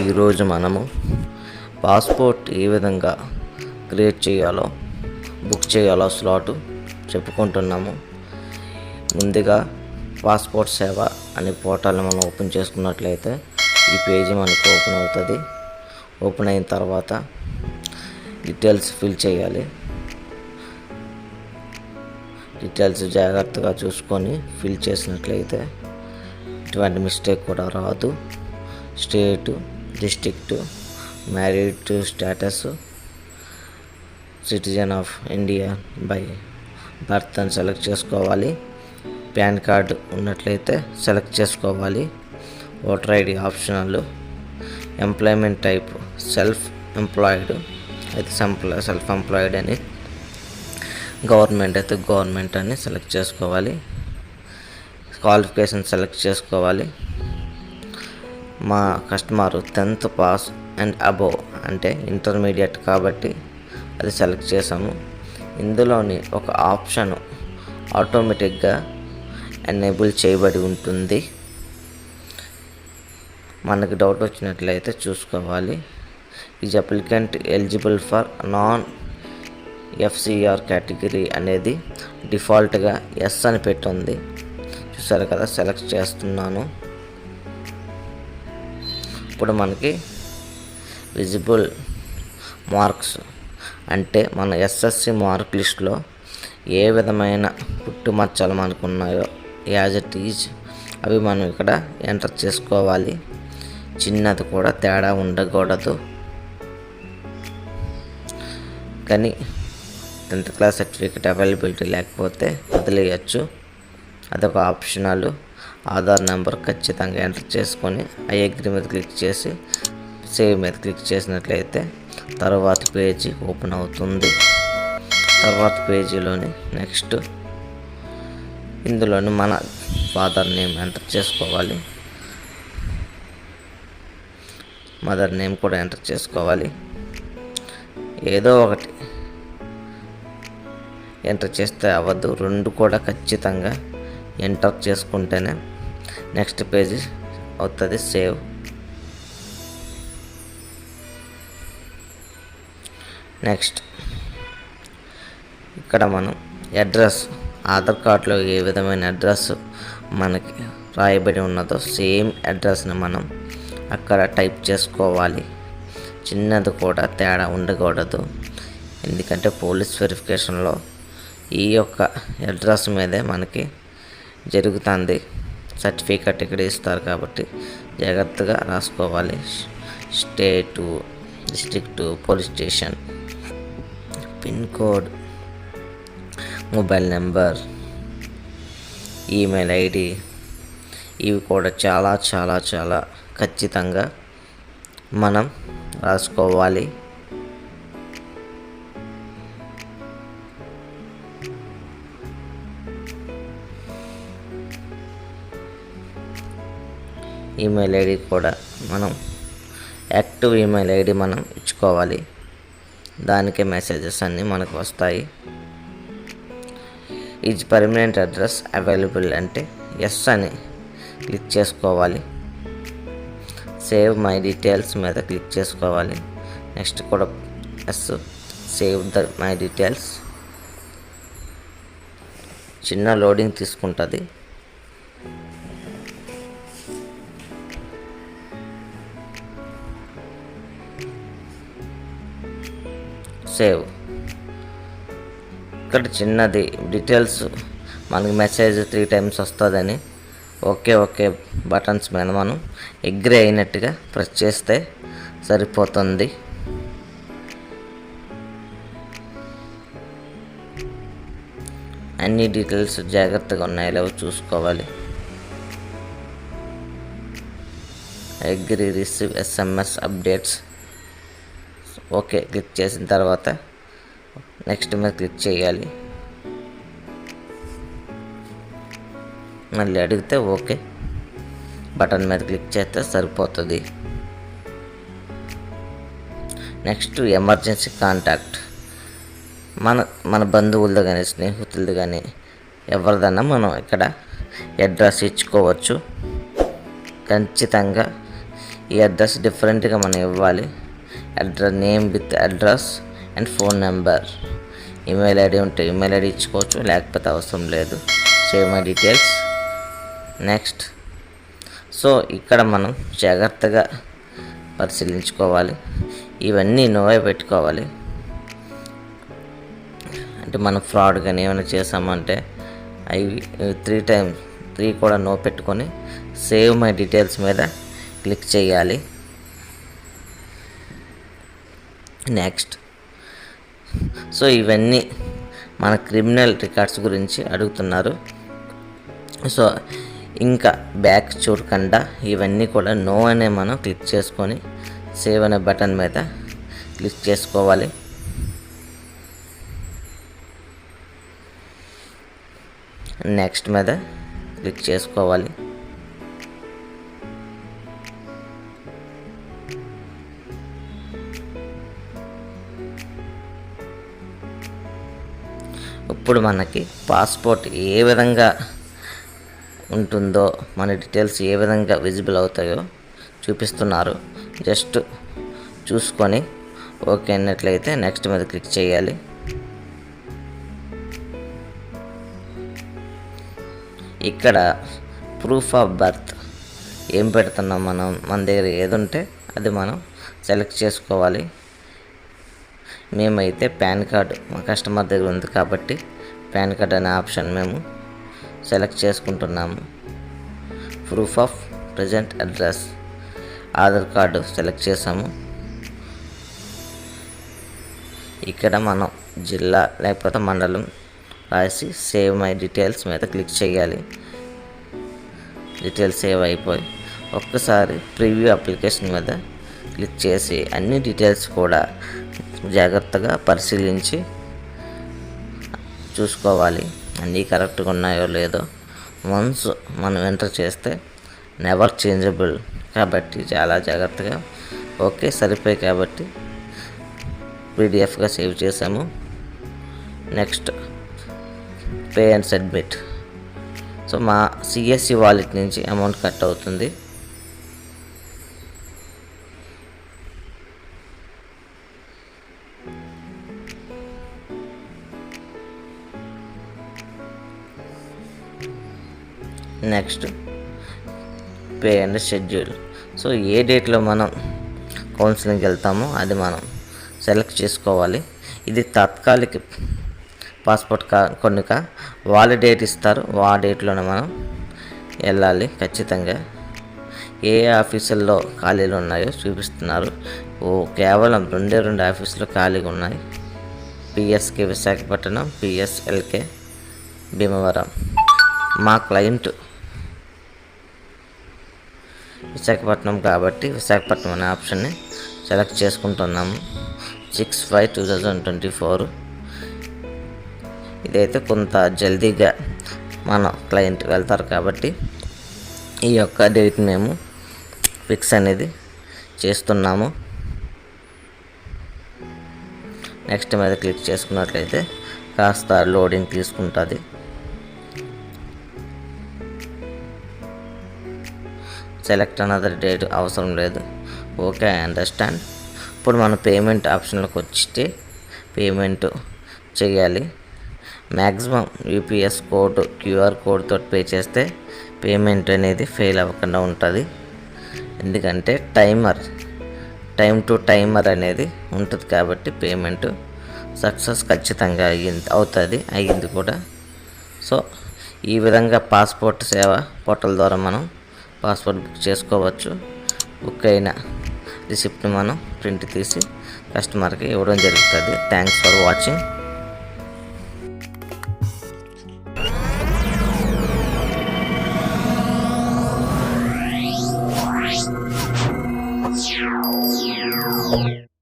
ఈరోజు మనము పాస్పోర్ట్ ఏ విధంగా క్రియేట్ చేయాలో బుక్ చేయాలో స్లాట్ చెప్పుకుంటున్నాము. ముందుగా పాస్పోర్ట్ సేవ అనే పోర్టల్ని మనం ఓపెన్ చేసుకున్నట్లయితే ఈ పేజీ మనకు ఓపెన్ అవుతుంది. ఓపెన్ అయిన తర్వాత డీటెయిల్స్ ఫిల్ చేయాలి. డీటెయిల్స్ జాగ్రత్తగా చూసుకొని ఫిల్ చేసినట్లయితే ఎటువంటి మిస్టేక్ కూడా రాదు. State, district, married status, citizen of India by birth అని సెలెక్ట్ చేసుకోవాలి. పాన్ కార్డు ఉన్నట్లయితే సెలెక్ట్ చేసుకోవాలి. Voter ID optional. Employment type self employed అయితే సెల్ఫ్ ఎంప్లాయిడ్ అని, గవర్నమెంట్ అయితే గవర్నమెంట్ అని సెలెక్ట్ చేసుకోవాలి. క్వాలిఫికేషన్ సెలెక్ట్ చేసుకోవాలి. మా customer 10th pass and above అంటే ఇంటర్మీడియట్ కాబట్టి అది సెలెక్ట్ చేసాము. ఇందులోని ఒక ఆప్షన్ ఆటోమేటిక్గా ఎనేబుల్ చేయబడి ఉంటుంది. మనకి డౌట్ వచ్చినట్లయితే చూసుకోవాలి. Is applicant eligible for non FCR category అనేది డిఫాల్ట్గా ఎస్ అని పెట్టుంది. చూసారు కదా, సెలెక్ట్ చేస్తున్నాను. ఇప్పుడు మనకి విజిబుల్ మార్క్స్ అంటే మన SSC మార్క్ లిస్ట్లో ఏ విధమైన పుట్టుమచ్చలు మనకు ఉన్నాయో యాజ్ ఇట్ ఈజ్ అవి మనం ఇక్కడ ఎంటర్ చేసుకోవాలి. చిన్నది కూడా తేడా ఉండకూడదు. కానీ 10th క్లాస్ సర్టిఫికేట్ అవైలబిలిటీ లేకపోతే వదిలేయచ్చు. అదొక ఆప్షనల్. ఆధార్ నెంబర్ ఖచ్చితంగా ఎంటర్ చేసుకొని ఐ అగ్రీ మీద క్లిక్ చేసి సేవ్ మీద క్లిక్ చేసినట్లయితే తర్వాత పేజీ ఓపెన్ అవుతుంది. తర్వాత పేజీలోని నెక్స్ట్ ఇందులోని మన ఫాదర్ నేమ్ ఎంటర్ చేసుకోవాలి. మదర్ నేమ్ కూడా ఎంటర్ చేసుకోవాలి. ఏదో ఒకటి ఎంటర్ చేస్తే అవ్వదు, రెండు కూడా ఖచ్చితంగా ఎంటర్ చేసుకుంటేనే నెక్స్ట్ పేజీ అవుతుంది. సేవ్. నెక్స్ట్ ఇక్కడ మనం అడ్రస్, ఆధార్ కార్డులో ఏ విధమైన అడ్రస్ మనకి రాయబడి ఉన్నదో సేమ్ అడ్రస్ని మనం అక్కడ టైప్ చేసుకోవాలి. చిన్నది కూడా తేడా ఉండకూడదు. ఎందుకంటే పోలీస్ వెరిఫికేషన్లో ఈ యొక్క అడ్రస్ మీదే మనకి జరుగుతుంది. సర్టిఫికెట్ ఇక్కడ ఇస్తారు కాబట్టి జాగ్రత్తగా రాసుకోవాలి. State, district, police station, pin code, mobile number, email ID ఇవి కూడా చాలా చాలా చాలా ఖచ్చితంగా మనం రాసుకోవాలి. ఈమెయిల్ ఐడి కూడా మనం యాక్టివ్ ఈమెయిల్ ఐడి మనం ఇచ్చుకోవాలి. దానికే మెసేజెస్ అన్నీ మనకు వస్తాయి. ఈజ్ పర్మనెంట్ అడ్రస్ అవైలబుల్ అంటే ఎస్ అని క్లిక్ చేసుకోవాలి. సేవ్ మై డీటెయిల్స్ మీద క్లిక్ చేసుకోవాలి. నెక్స్ట్ కూడా ఎస్. Save my details. చిన్న లోడింగ్ తీసుకుంటుంది. సేవ్. ఇక్కడ చిన్నది డీటెయిల్స్ మనకి మెసేజ్ 3 times వస్తుందని ఓకే బటన్స్ మీద మనం అగ్రీ అయినట్టుగా ప్రెస్ చేస్తే సరిపోతుంది. అన్ని డీటెయిల్స్ జాగ్రత్తగా ఉన్నాయో లేవో చూసుకోవాలి. Agree receive SMS updates. Okay click చేసిన తర్వాత నెక్స్ట్ మీద క్లిక్ చేయాలి. మళ్ళీ అడిగితే ఓకే బటన్ మీద క్లిక్ చేస్తే సరిపోతుంది. Next emergency contact. మన బంధువులది కానీ స్నేహితులది కానీ ఎవరిదన్నా మనం ఇక్కడ అడ్రస్ ఇచ్చుకోవచ్చు. ఖచ్చితంగా ఈ అడ్రస్ డిఫరెంట్గా మనం ఇవ్వాలి. Name with address and phone number. Email ID ఉంటే ఈమెయిల్ ఐడి ఇచ్చుకోవచ్చు, లేకపోతే అవసరం లేదు. Save my details. Next. So ఇక్కడ మనం జాగ్రత్తగా పరిశీలించుకోవాలి. ఇవన్నీ నోవే పెట్టుకోవాలి. అంటే మనం ఫ్రాడ్ కానీ ఏమైనా చేసామంటే అవి 3 కూడా నో పెట్టుకొని సేవ్ మై డీటెయిల్స్ మీద క్లిక్ చేయాలి. నెక్స్ట్. సో ఇవన్నీ మన క్రిమినల్ రికార్డ్స్ గురించి అడుగుతున్నారు. సో ఇంకా బ్యాక్ చూడకుండా ఇవన్నీ కూడా నో అనే మనం క్లిక్ చేసుకొని సేవ్ అనే బటన్ మీద క్లిక్ చేసుకోవాలి. నెక్స్ట్ మీద క్లిక్ చేసుకోవాలి. ఇప్పుడు మనకి పాస్పోర్ట్ ఏ విధంగా ఉంటుందో, మన డీటెయిల్స్ ఏ విధంగా విజిబుల్ అవుతాయో చూపిస్తున్నారు. జస్ట్ చూసుకొని ఓకే అన్నట్లయితే నెక్స్ట్ మీద క్లిక్ చేయాలి. ఇక్కడ ప్రూఫ్ ఆఫ్ బర్త్ ఏం పెడుతున్నాం మనం, మన దగ్గర ఏది ఉంటే అది మనం సెలెక్ట్ చేసుకోవాలి. మేమైతే పాన్ కార్డు మా కస్టమర్ దగ్గర ఉంది కాబట్టి పాన్ కార్డ్ అనే ఆప్షన్ మేము సెలెక్ట్ చేసుకుంటున్నాము. Proof of present address Aadhaar card select చేసాము. ఇక్కడ మనం జిల్లా లేకపోతే మండలం రాసి సేవ్ మై డీటెయిల్స్ మీద క్లిక్ చేయాలి. డీటెయిల్స్ సేవ్ అయిపోయి ఒక్కసారి ప్రివ్యూ అప్లికేషన్ మీద క్లిక్ చేసి అన్ని డీటెయిల్స్ కూడా జాగ్రత్తగా పరిశీలించి చూసుకోవాలి అన్నీ కరెక్ట్గా ఉన్నాయో లేదో. వన్స్ మనం ఎంటర్ చేస్తే నెవర్ చేంజబుల్ కాబట్టి చాలా జాగ్రత్తగా ఓకే సరిపోయి కాబట్టి పీడిఎఫ్గా సేవ్ చేసాము. Next pay and submit. So మా సిఎస్సి వాలెట్ నుంచి అమౌంట్ కట్ అవుతుంది. Next pay and schedule. So ఏ డేట్లో మనం కౌన్సిలింగ్కి వెళ్తామో అది మనం సెలెక్ట్ చేసుకోవాలి. ఇది తాత్కాలిక పాస్పోర్ట్ కొనుక వాళ్ళ డేట్ ఇస్తారు, ఆ డేట్లోనే మనం వెళ్ళాలి ఖచ్చితంగా. ఏ ఆఫీసుల్లో ఖాళీలు ఉన్నాయో చూపిస్తున్నారు. కేవలం 2 ఆఫీసులు ఖాళీగా ఉన్నాయి. పిఎస్కే విశాఖపట్నం, పిఎస్ఎల్కే భీమవరం. మా క్లయింట్ విశాఖపట్నం కాబట్టి విశాఖపట్నం అనే ఆప్షన్ని సెలెక్ట్ చేసుకుంటున్నాము. 6/5/2024. ఇదైతే కొంత జల్దీగా మన క్లయింట్ వెళ్తారు కాబట్టి ఈ యొక్క డేట్ మేము ఫిక్స్ అనేది చేస్తున్నాము. నెక్స్ట్ మీద క్లిక్ చేసుకున్నట్లయితే కాస్త లోడింగ్ తీసుకుంటుంది. సెలెక్ట్ అనదర్ డేట్ అవసరం లేదు. Okay I understand. ఇప్పుడు మనం పేమెంట్ ఆప్షన్లోకి వచ్చి పేమెంట్ చేయాలి. మ్యాక్సిమం యూపీఎస్ కోడ్ క్యూఆర్ కోడ్తో పే చేస్తే పేమెంట్ అనేది ఫెయిల్ అవ్వకుండా ఉంటుంది. ఎందుకంటే టైం టు టైమర్ అనేది ఉంటుంది కాబట్టి పేమెంట్ సక్సెస్ ఖచ్చితంగా అయ్యింది కూడా. సో ఈ విధంగా పాస్పోర్ట్ సేవ పోర్టల్ ద్వారా మనం పాస్పోర్ట్ బుక్ చేసుకోవచ్చు. బుక్ అయిన రిసిప్ట్ని మనం ప్రింట్ తీసి కస్టమర్కి ఇవ్వడం జరుగుతుంది. Thanks for watching.